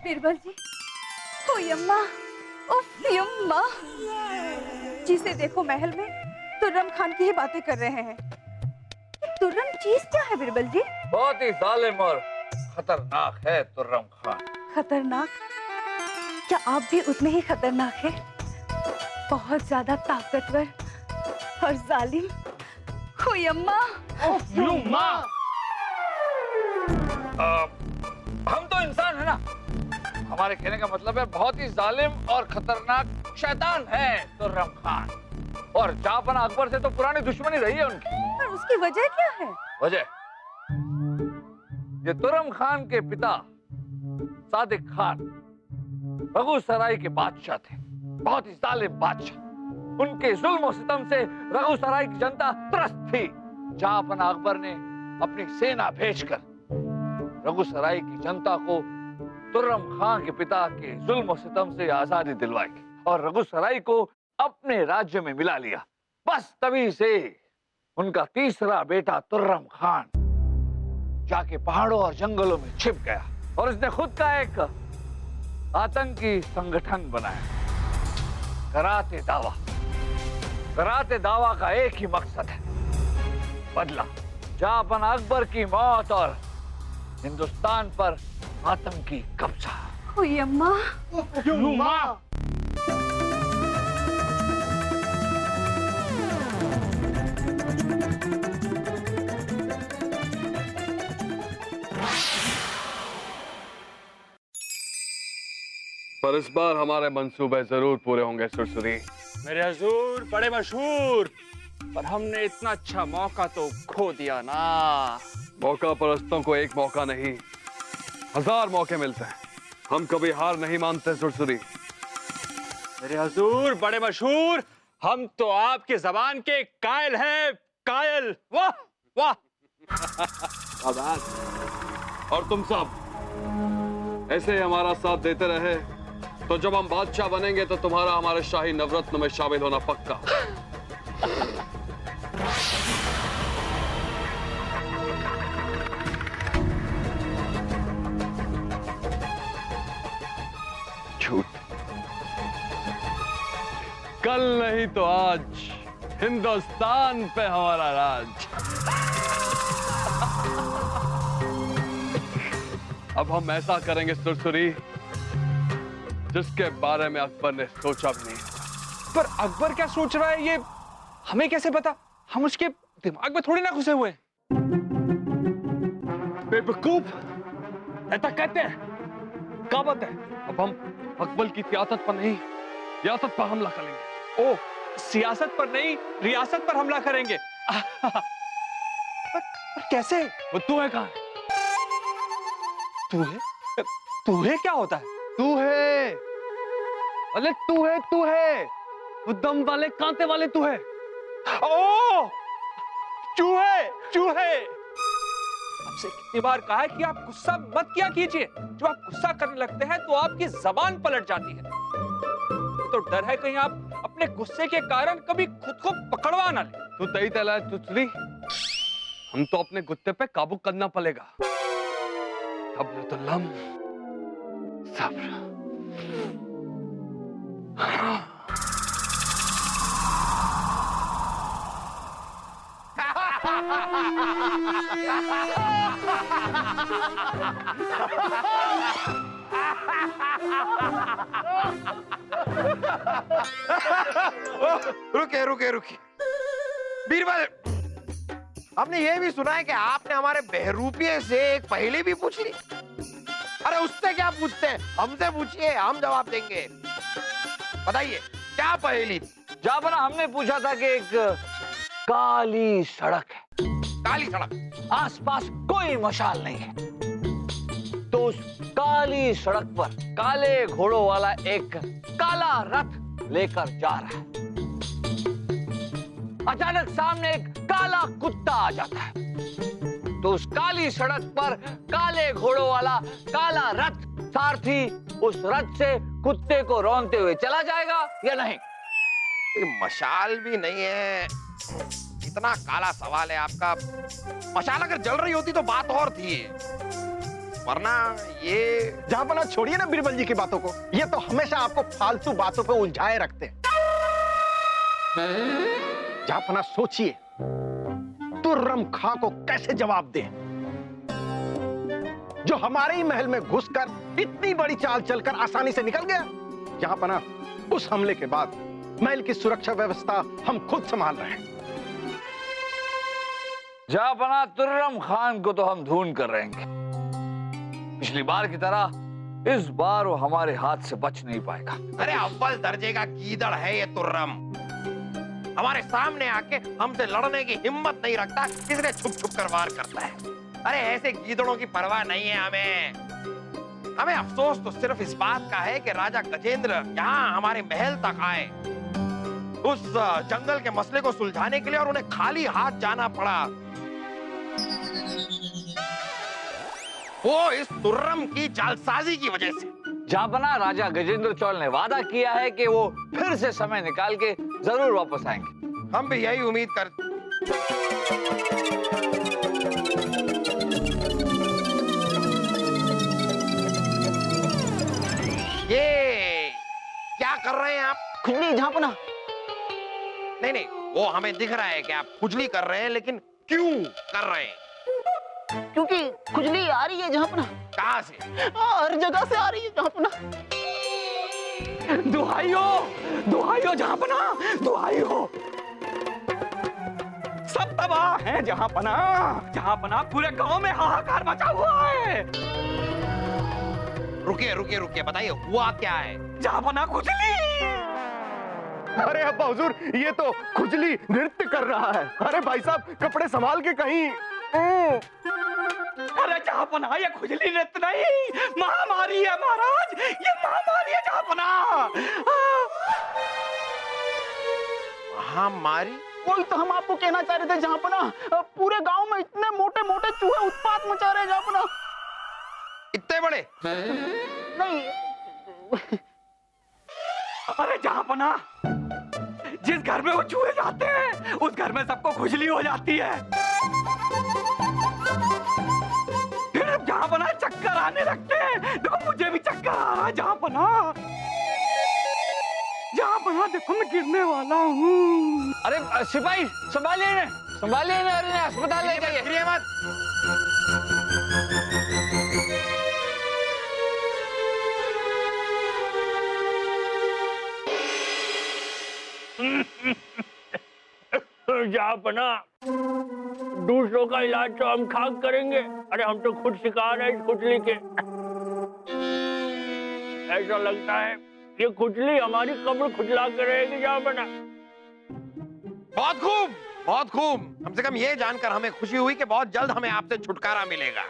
बीरबल जी, ओ यम्मा, उफ यम्मा, जिसे देखो महल में तुर्रम खान की ही बातें कर रहे हैं। तुर्रम चीज क्या है बीरबल जी? बहुत ही जालिम और खतरनाक है तुर्रम खान। खतरनाक? क्या आप भी उतने ही खतरनाक हैं? बहुत ज्यादा ताकतवर और जालिम। ओ यम्मा, यम्मा, हम तो इंसान है ना। हमारे कहने का मतलब है बहुत ही जालिम और खतरनाक शैतान है तुर्रम खान। और जहांपना अकबर से तो पुरानी दुश्मनी रही है उनकी। पर उसकी वजह क्या है? वजह ये तुर्रम खान के पिता सादिक खान रघुसराय के बादशाह थे, बहुत ही जालिम बादशाह। उनके जुल्म और सितम से रघुसराय की जनता त्रस्त थी। जहांपना अकबर ने अपनी सेना भेजकर रघुसराय की जनता को तुर्रम खान के पिता के जुल्म और सितम से आजादी दिलवाई और रघुसराय को अपने राज्य में मिला लिया। बस तभी से उनका तीसरा बेटा तुर्रम खान जाके पहाड़ों और जंगलों में छिप गया और उसने खुद का एक आतंकी संगठन बनाया, कराते दावा। कराते दावा का एक ही मकसद है, बदला। जहांपना अकबर की मौत और हिंदुस्तान पर आतंकी कब्जा। ओ यम्मा, यम्मा। पर इस बार हमारे मंसूबे जरूर पूरे होंगे सुरसुरी। मेरे हुजूर बड़े मशहूर, पर हमने इतना अच्छा मौका तो खो दिया ना। मौका परस्तों को एक मौका नहीं, 1000 मौके मिलते हैं। हम कभी हार नहीं मानते सुरसुरी। मेरे हुजूर बड़े मशहूर, हम तो आपकी जबान के कायल हैं, कायल। वाह वाह। और तुम सब ऐसे ही हमारा साथ देते रहे तो जब हम बादशाह बनेंगे तो तुम्हारा हमारे शाही नवरत्न में शामिल होना पक्का। झूठ। कल नहीं तो आज हिंदुस्तान पे हमारा राज। अब हम ऐसा करेंगे सुरसुरी जिसके बारे में अकबर ने सोचा भी नहीं। पर अकबर क्या सोच रहा है ये हमें कैसे पता? हम उसके दिमाग में थोड़ी ना घुसे हुए। बेवकूफ, ऐसा कहते हैं, कहावत है। अब हम अकबर की सियासत पर नहीं, रियासत पर हमला करेंगे। ओ, सियासत पर नहीं, रियासत पर हमला करेंगे। पर कैसे? वो तू है कहां? तू है? तू है क्या होता है? तू है, अरे तू है, तू है वो दम वाले कांटे वाले तू है। ओ, चूहे, चूहे। आपसे कितनी बार कहा है कि आप गुस्सा मत किया कीजिए। जब आप गुस्सा करने लगते हैं तो आपकी जबान पलट जाती है। तो डर है कहीं आप अपने गुस्से के कारण कभी खुद को पकड़वा ना ले। तू तई तला तुचली, हम तो अपने गुस्से पे काबू करना पड़ेगा। सब्र तो लम, सब्र। रुके रुके रुके बीरबल, हमने ये भी सुना है कि आपने हमारे बहरूपिये से एक पहेली भी पूछ ली। अरे उससे क्या पूछते हैं, हमसे पूछिए, हम जवाब देंगे। बताइए क्या पहेली थी? जहांपना हमने पूछा था कि एक काली सड़क है, काली सड़क, आसपास कोई मशाल नहीं है, तो उस काली सड़क पर काले घोड़ों वाला एक काला रथ लेकर जा रहा है। अचानक सामने एक काला कुत्ता आ जाता है, तो उस काली सड़क पर काले घोड़ों वाला काला रथ सारथी उस रथ से कुत्ते को रौंदते हुए चला जाएगा या नहीं? मशाल भी नहीं है, कितना काला सवाल है आपका। मशाल अगर जल रही होती तो बात और थी, वरना ये जहांपना छोड़िए ना बीरबल जी की बातों को, ये तो हमेशा आपको फालतू बातों पे उलझाए रखते हैं। जहांपना सोचिए तुर्रम खां को कैसे जवाब दें, जो हमारे ही महल में घुसकर इतनी बड़ी चाल चलकर आसानी से निकल गया। जहांपना उस हमले के बाद महल की सुरक्षा व्यवस्था हम खुद संभाल रहे हैं। जहांपना तुर्रम खान को तो हम ढूंढ कर रहेंगे। पिछली बार की तरह इस बार वो हमारे हाथ से बच नहीं पाएगा। अरे अव्वल दर्जे का गीदड़ है ये तुर्रम, हमारे सामने आके हमसे लड़ने की हिम्मत नहीं रखता, इसलिए छुप छुप कर वार करता है। अरे ऐसे गीदड़ों की परवाह नहीं है हमें अफसोस तो सिर्फ इस बात का है कि राजा गजेंद्र यहाँ हमारे महल तक आए उस जंगल के मसले को सुलझाने के लिए, और उन्हें खाली हाथ जाना पड़ा। वो इस तुर्रम की जालसाजी की वजह से। जहांपना राजा गजेंद्र चोल ने वादा किया है कि वो फिर से समय निकाल के जरूर वापस आएंगे। हम भी यही उम्मीद कर। ये क्या कर रहे हैं आप? खुजली जहांपना। नहीं, वो हमें दिख रहा है कि आप खुजली कर रहे हैं, लेकिन क्यों कर रहे हैं? क्योंकि खुजली आ रही है जहांपना। कहाँ से? हर जगह से आ रही है जहांपना। दुहाइयो जहांपना, दुहाइयो। सब तबाह है जहांपना पूरे गांव में हाहाकार मचा हुआ है। रुकिए, बताइए हुआ क्या है? जहांपना खुजली। अरे अब्बा हुजूर, ये तो खुजली नृत्य कर रहा है। अरे भाई साहब, कपड़े संभाल के कहीं। अरे जहांपना, ये खुजली नृत्य नहीं, महामारी है महाराज, ये महामारी है जहांपना। महामारी? वही तो हम आपको कहना चाह रहे थे जहांपना, पूरे गांव में इतने मोटे मोटे चूहे उत्पात मचा रहे हैं जहांपना। इतने बड़े? नहीं। अरे जहांपना, जिस घर में वो चूहे जाते हैं उस घर में सबको खुजली हो जाती है। फिर जहांपना चक्कर आने लगते हैं। देखो मुझे भी चक्कर आ रहा है जहांपना, देखो मैं गिरने वाला हूँ। अरे सिपाही, संभालिए इन्हें, और इन्हें अस्पताल ले जाइए। गिरिए मत। जहांपना, दूसरों का इलाज तो हम खाक करेंगे, अरे हम तो खुद शिकार है इस खुजली के। ऐसा लगता है ये खुजली हमारी कब्र खुजला कर रहेगी जहांपना। बहुत खूब। कम से कम ये जानकर हमें खुशी हुई कि बहुत जल्द हमें आपसे छुटकारा मिलेगा।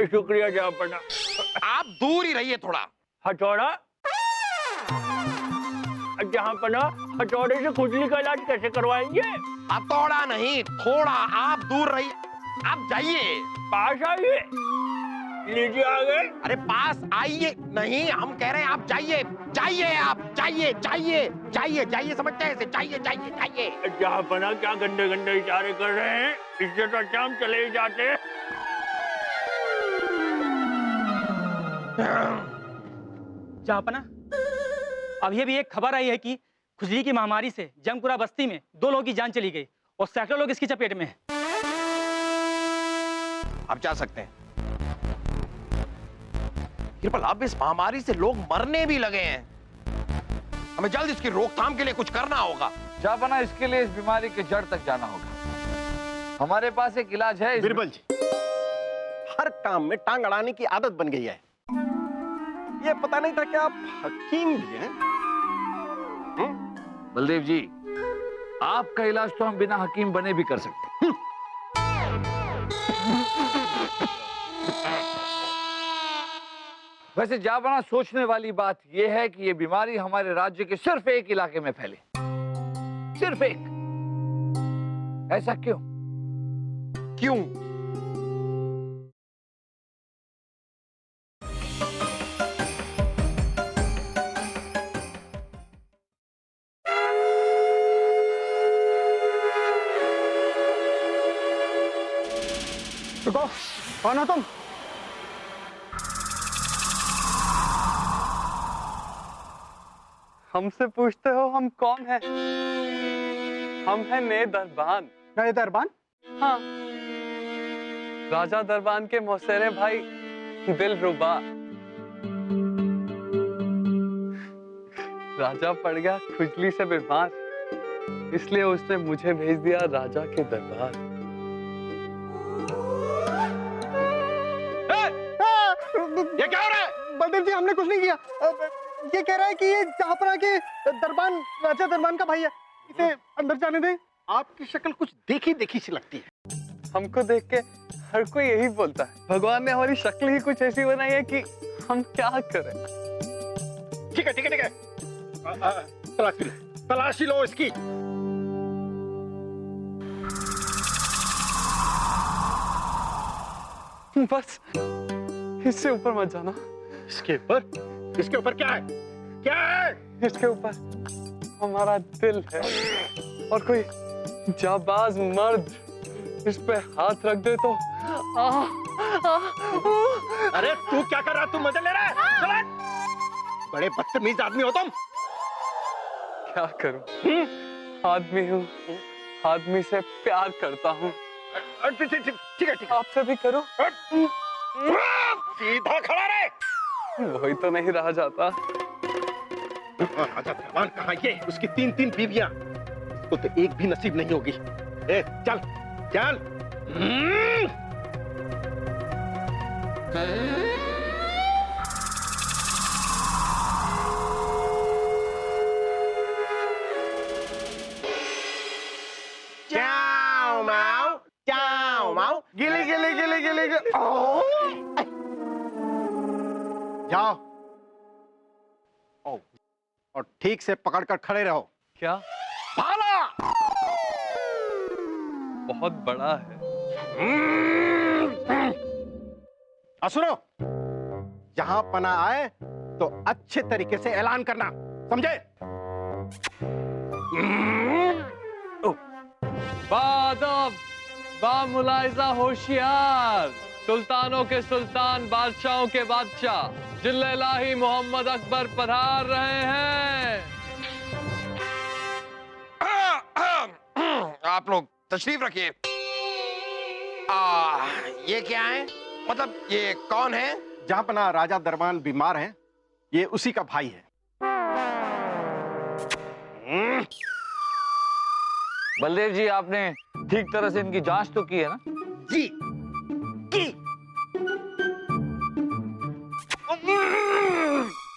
शुक्रिया जहांपना। आप दूर ही रहिए थोड़ा। हथौड़ा? जहांपना, हथौड़े से खुजली का इलाज कैसे करवाएंगे? हथौड़ा नहीं, थोड़ा आप दूर रहिए। आप जाइए। पास आइए। लीजिए आ गए। अरे पास आइए नहीं, हम कह रहे हैं आप जाइए। जाइए, समझते हैं? जाइए। जहांपना, क्या गंदे गंदे इशारे कर रहे हैं? इससे तो अच्छा हम चले ही जाते। जहांपना, अभी भी एक खबर आई है कि खुजली की महामारी से जंगपुरा बस्ती में 2 लोगों की जान चली गई और सैकड़ों लोग इसकी चपेट में हैं। आप जा सकते हैं। कृपल, अब इस महामारी से लोग मरने भी लगे हैं। हमें जल्द इसकी रोकथाम के लिए कुछ करना होगा। जहांपना, इसके लिए इस बीमारी के जड़ तक जाना होगा। हमारे पास एक इलाज है। बीरबल जी, हर काम में टांग अड़ाने की आदत बन गई है। ये पता नहीं था कि आप हकीम भी हैं। बलदेव जी, आपका इलाज तो हम बिना हकीम बने भी कर सकते हैं। वैसे जहांपना, सोचने वाली बात यह है कि यह बीमारी हमारे राज्य के सिर्फ एक इलाके में फैले। सिर्फ एक। ऐसा क्यों? रुको, कौन हो तुम? हमसे पूछते हो हम कौन है? हम हैं नए दरबान। नए दरबान? हाँ, राजा दरबान के मौसेरे भाई दिलरुबा। राजा पड़ गया खुजली से बीमार, इसलिए उसने मुझे भेज दिया राजा के दरबार। ये क्या हो रहा है? बलदेव जी, हमने कुछ नहीं किया। ये कह रहा है कि ये जहांपना के दरबान, राजा दरबान का भाई है, इसे अंदर जाने दें। आपकी शक्ल कुछ देखी देखी सी लगती है। हमको देख के हर कोई यही बोलता है। भगवान ने हमारी शक्ल ही कुछ ऐसी बनाई है कि हम क्या करें। ठीक है, ठीक है, ठीक है। तलाशी लो, तलाशी लो इसकी। बस इससे ऊपर मत जाना। इसके ऊपर? इसके ऊपर क्या है? क्या है? इसके ऊपर हमारा दिल है, और कोई जाबाज मर्द इस पे हाथ रख दे तो अरे तू क्या कर रहा है? तू मजे ले रहा है? चल! बड़े बदतमीज आदमी हो तुम। क्या करूं? आदमी हूँ, आदमी से प्यार करता हूँ। ठीक है, ठीक है। आपसे भी करूं? सीधा खड़ा रहे। वही तो नहीं रहा जाता। राजा दरबान कहाँ? ये उसकी 3-3 बीवियां, उसको तो एक भी नसीब नहीं होगी। ए, चल चल। चाओ माओ, चाओ माओ, गिली गिली गिली गिली गिली। जाओ और ठीक से पकड़कर खड़े रहो। क्या? भाला! बहुत बड़ा है। सुनो, जहां पना आए तो अच्छे तरीके से ऐलान करना, समझे? बादब, बामुलाइजा होशियार, सुल्तानों के सुल्तान, बादशाहों के बादशाह, जिल्ला-ए-इलाही मोहम्मद अकबर पधार रहे हैं। आप लोग तशरीफ रखिए। ये क्या है? मतलब ये कौन है? जहां पना राजा दरबान बीमार हैं, ये उसी का भाई है। बलदेव जी, आपने ठीक तरह से इनकी जांच तो की है ना? जी की।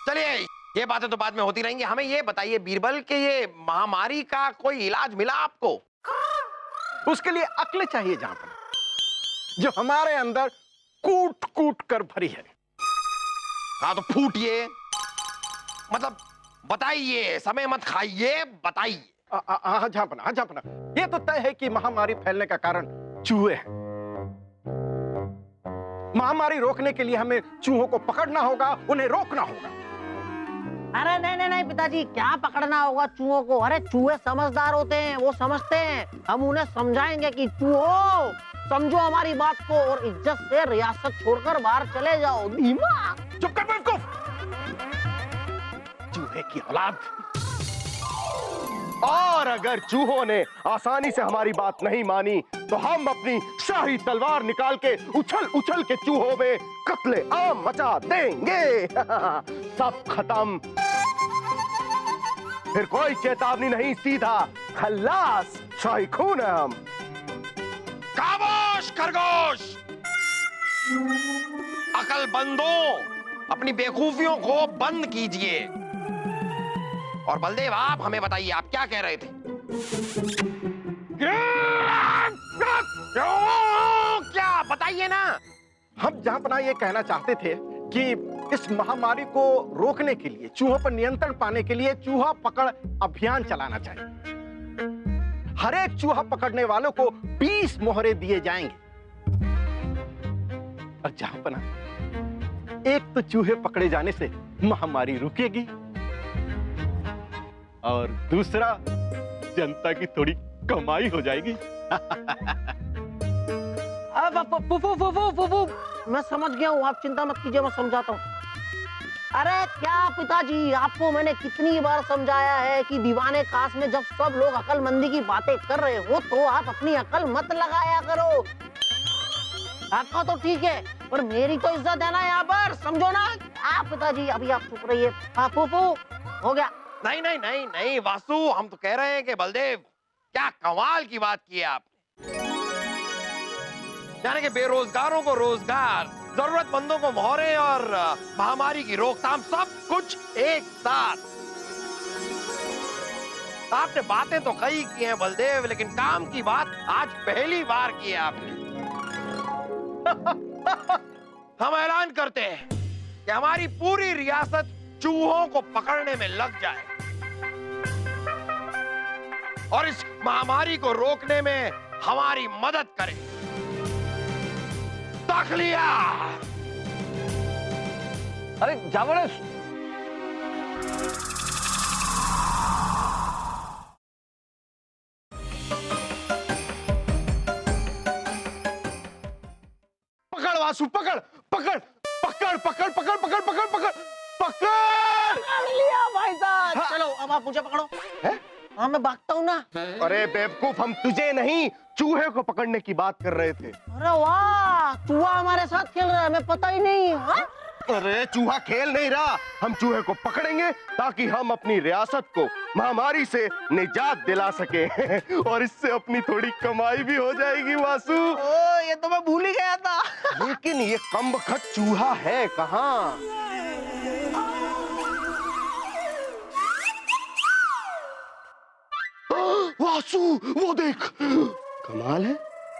चलिए, ये बातें तो बाद में होती रहेंगी। हमें ये बताइए बीरबल के ये महामारी का कोई इलाज मिला आपको? उसके लिए अक्ल चाहिए जहां पना, जो हमारे अंदर कूट कूट कर भरी है। हाँ तो फूटिए, मतलब बताइए, समय मत खाइए, बताइए। जहां पना, ये तो तय है कि महामारी फैलने का कारण चूहे हैं। महामारी रोकने के लिए हमें चूहों को पकड़ना होगा, उन्हें रोकना होगा। अरे नहीं पिताजी, क्या पकड़ना होगा चूहों को? अरे चूहे समझदार होते हैं, वो समझते हैं। हम उन्हें समझाएंगे कि चूहो समझो हमारी बात को और इज्जत से रियासत छोड़कर बाहर चले जाओ। धीमा चुप कर बेवकूफ, चूहे की औलाद। और अगर चूहों ने आसानी से हमारी बात नहीं मानी तो हम अपनी शाही तलवार निकाल के उछल उछल के चूहों में कत्ले आम मचा देंगे। सब खत्म, फिर कोई चेतावनी नहीं, सीधा खल्लास, शाही खून है हम। खामोश खरगोश, अकलमंदों, अपनी बेवकूफियों को बंद कीजिए। और बलदेव, आप हमें बताइए, आप क्या कह रहे थे? क्या बताइए ना। हम जहां पना ये कहना चाहते थे कि इस महामारी को रोकने के लिए, चूहों पर नियंत्रण पाने के लिए चूहा पकड़ अभियान चलाना चाहिए। हर एक चूहा पकड़ने वालों को 20 मोहरे दिए जाएंगे। और जहां पना, एक तो चूहे पकड़े जाने से महामारी रुकेगी, और दूसरा जनता की थोड़ी कमाई हो जाएगी। अब मैं समझ गया हूँ, आप चिंता मत कीजिए, मैं समझाता हूँ। अरे क्या पिताजी, आपको मैंने कितनी बार समझाया है कि दीवाने खास में जब सब लोग अकलमंदी की बातें कर रहे हो तो आप अपनी अकल मत लगाया करो। आपका तो ठीक है, पर मेरी तो इज्जत है ना यहाँ पर, समझो ना। आप पिताजी अभी आप चुप रहिए। फूफू हो गया। नहीं नहीं नहीं नहीं वासु, हम तो कह रहे हैं कि बलदेव, क्या कमाल की बात की है आपने। यानी कि बेरोजगारों को रोजगार, जरूरतमंदों को मोहरे और महामारी की रोकथाम, सब कुछ एक साथ। आपने बातें तो कई की हैं बलदेव, लेकिन काम की बात आज पहली बार की है आपने। हम ऐलान करते हैं कि हमारी पूरी रियासत चूहों को पकड़ने में लग जाए और इस महामारी को रोकने में हमारी मदद करे। दाखिलिया। अरे जावड़े, पकड़ वासु, पकड़ पकड़ पकड़ पकड़ पकड़ पकड़ पकड़ पकड़ पकड़ लिया भाई साहब। चलो अब आप मुझे पकड़ो। हाँ मैं भागता हूँ ना। अरे बेवकूफ, हम तुझे नहीं चूहे को पकड़ने की बात कर रहे थे। अरे वाह, चूहा हमारे साथ खेल रहा है, हमें पता ही नहीं। हाँ? अरे चूहा खेल नहीं रहा, हम चूहे को पकड़ेंगे ताकि हम अपनी रियासत को महामारी से निजात दिला सके और इससे अपनी थोड़ी कमाई भी हो जाएगी वासु। ओ, ये तो मैं भूल ही गया था। लेकिन ये कमबख्त चूहा है कहाँ? वासु वो देख, कमाल है,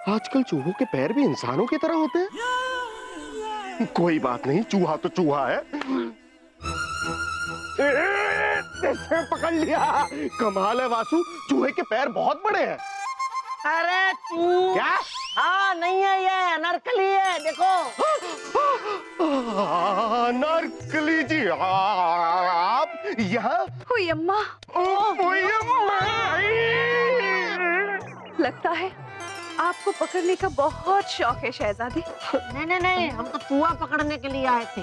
आजकल चूहों के पैर भी इंसानों की तरह होते हैं। कोई बात नहीं, चूहा तो चूहा है। इसने पकड़ लिया। कमाल है वासु, चूहे के पैर बहुत बड़े हैं। अरे तू क्या? हाँ नहीं है, ये नरकली है, देखो। नरकली जी, आप यहाँ? हुई अम्मा। हुई अम्मा। लगता है आपको पकड़ने का बहुत शौक है शहजादी। नहीं नहीं नहीं, हम तो चूहा पकड़ने के लिए आए थे।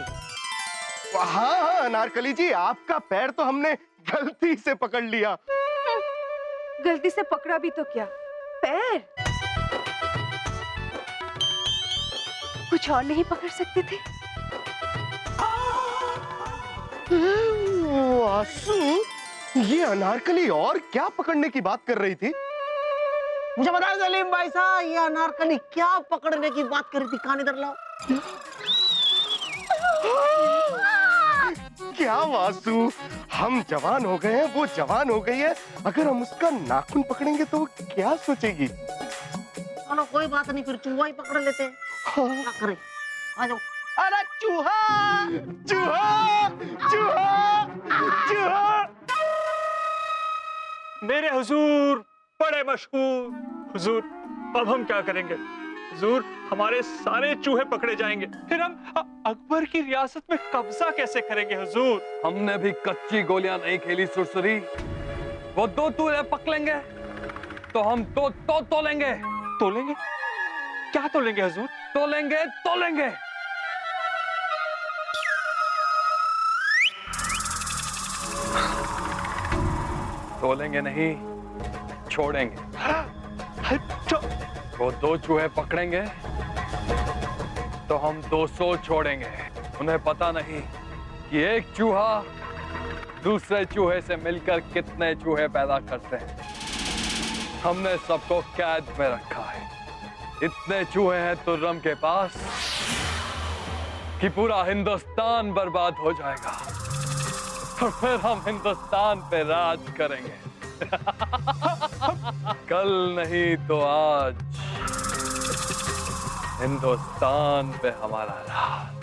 हाँ अनारकली जी, आपका पैर तो हमने गलती से पकड़ लिया। गलती से पकड़ा भी तो क्या, पैर कुछ और नहीं पकड़ सकते थे? वासु, ये अनारकली और क्या पकड़ने की बात कर रही थी? मुझे बता सलीम भाई साहब, ये अनारकली क्या पकड़ने की बात कर रही थी? कान इधर लाओ। क्या वासु, हम जवान हो गए हैं, वो जवान हो गई है, अगर हम उसका नाखून पकड़ेंगे तो वो क्या सोचेगी? चलो कोई बात नहीं, फिर चूहा ही पकड़ लेते हैं। क्या करें, आ जाओ। अरे चूहा चूहा चूहा चूहा। मेरे हुजूर बड़े मशहूर हुजूर, अब हम क्या करेंगे? हुजूर, हमारे सारे चूहे पकड़े जाएंगे, फिर हम अकबर की रियासत में कब्जा कैसे करेंगे हुजूर? हमने भी कच्ची गोलियां नहीं खेली सुरसरी। वो दो चूहे पकड़ेंगे तो हम दो तोलेंगे। तोलेंगे? क्या तोलेंगे हुजूर? तोलेंगे तोलेंगे। तोलेंगे नहीं, छोड़ेंगे। वो दो चूहे पकड़ेंगे तो हम 200 छोड़ेंगे। उन्हें पता नहीं कि एक चूहा दूसरे चूहे से मिलकर कितने चूहे पैदा करते हैं। हमने सबको कैद में रखा है। इतने चूहे हैं तुर्रम के पास कि पूरा हिंदुस्तान बर्बाद हो जाएगा और फिर हम हिंदुस्तान पे राज करेंगे। कल नहीं तो आज हिंदुस्तान पे हमारा राज।